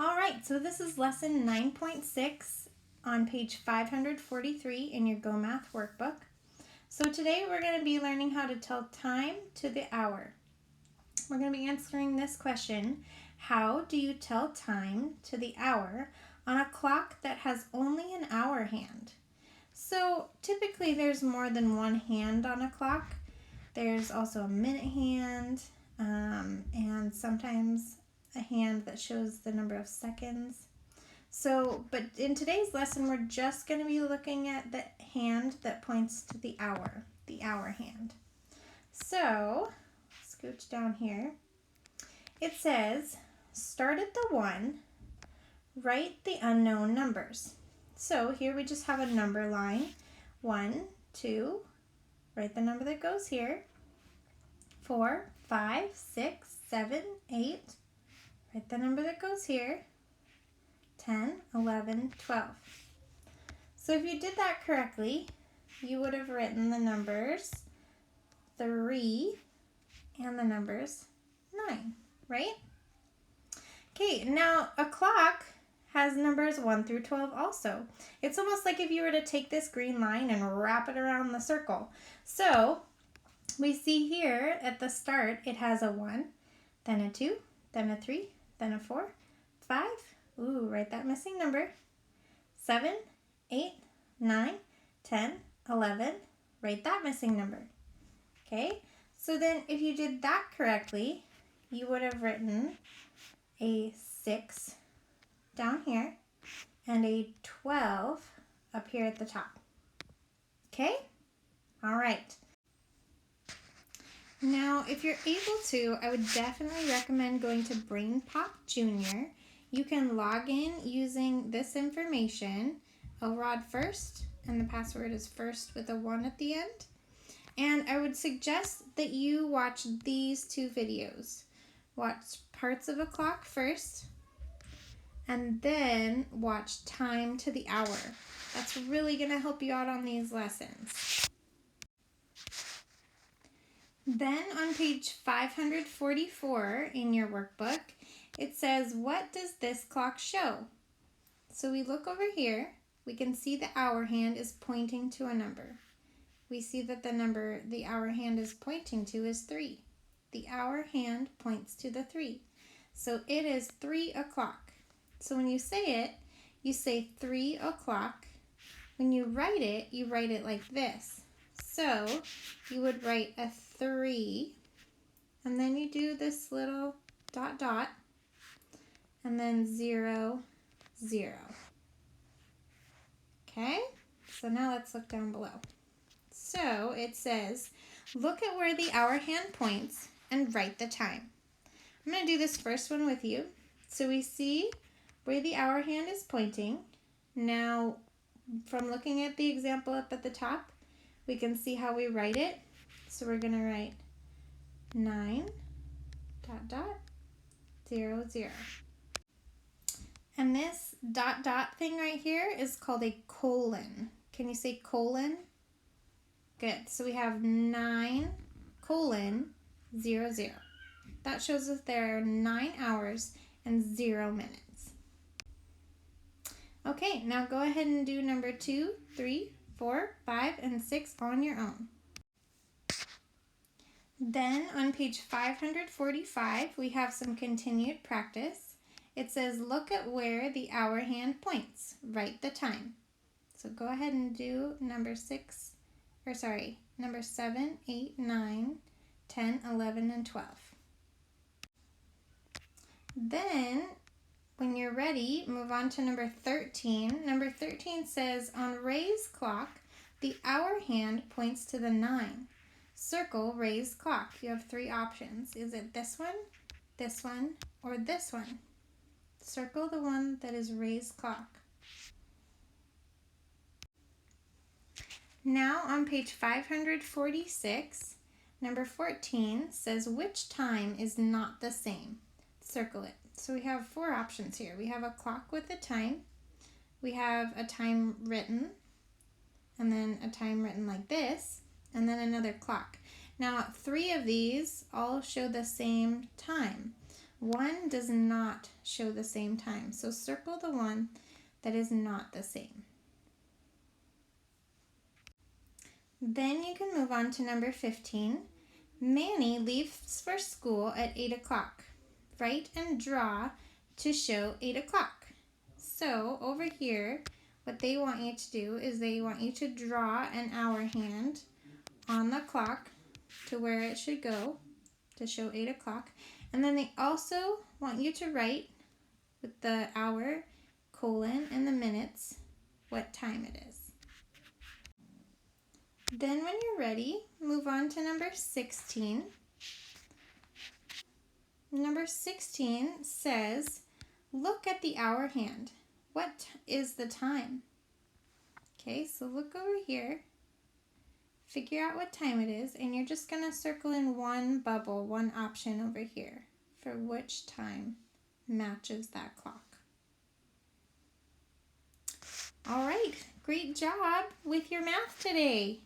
All right, so this is lesson 9.6 on page 543 in your Go Math workbook. So today we're going to be learning how to tell time to the hour. We're going to be answering this question: how do you tell time to the hour on a clock that has only an hour hand? So typically there's more than one hand on a clock. There's also a minute hand and sometimes a hand that shows the number of seconds. But in today's lesson, we're just going to be looking at the hand that points to the hour hand. So, scooch down here. It says, start at the 1, write the unknown numbers. So here we just have a number line. 1, 2, write the number that goes here. 4, 5, 6, 7, 8. Write the number that goes here. 10, 11, 12. So if you did that correctly, you would have written the numbers 3 and the numbers 9, right? Okay, now a clock has numbers 1 through 12 also. It's almost like if you were to take this green line and wrap it around the circle. So we see here at the start, it has a 1, then a 2, then a 3, then a 4, 5, ooh, write that missing number, 7, 8, 9, 10, 11, write that missing number. Okay, so then if you did that correctly, you would have written a 6 down here and a 12 up here at the top. Okay, all right. Now, if you're able to, I would definitely recommend going to BrainPop Junior. You can log in using this information, Elrod first, and the password is first with a 1 at the end. And I would suggest that you watch these 2 videos. Watch parts of a clock first, and then watch time to the hour. That's really going to help you out on these lessons. Then on page 544 in your workbook, it says, what does this clock show? So we look over here, we can see the hour hand is pointing to a number. We see that the number the hour hand is pointing to is 3. The hour hand points to the 3. So it is 3 o'clock. So when you say it, you say 3 o'clock. When you write it like this. So you would write a 3, and then you do this little dot dot, and then 0, 0. Okay, so now let's look down below. So it says, look at where the hour hand points and write the time. I'm going to do this first one with you. So we see where the hour hand is pointing. Now, from looking at the example up at the top, we can see how we write it. So we're going to write 9, dot, dot, 0, 0. And this dot, dot thing right here is called a colon. Can you say colon? Good. So we have 9, colon, 0, 0. That shows that there are 9 hours and 0 minutes. Okay, now go ahead and do number 2, 3, 4, 5, and 6 on your own. Then on page 545, we have some continued practice. It says, look at where the hour hand points. Write the time. So go ahead and do number 7, 8, 9, 10, 11, and 12. Then, when you're ready, move on to number 13. Number 13 says, on Ray's clock, the hour hand points to the 9. Circle Ray's clock. You have 3 options. Is it this one, or this one? Circle the one that is Ray's clock. Now on page 546, number 14 says, which time is not the same? Circle it. So we have 4 options here. We have a clock with a time. We have a time written, and then a time written like this, and then another clock. Now 3 of these all show the same time. 1 does not show the same time, so circle the one that is not the same. Then you can move on to number 15. Manny leaves for school at 8 o'clock. Write and draw to show 8 o'clock. So over here, what they want you to do is they want you to draw an hour hand on the clock to where it should go to show 8 o'clock. And then they also want you to write with the hour, colon, and the minutes what time it is. Then when you're ready, move on to number 16. Number 16 says, look at the hour hand. What is the time? Okay, so look over here. Figure out what time it is, and you're just going to circle in one bubble, one option over here for which time matches that clock. All right, great job with your math today.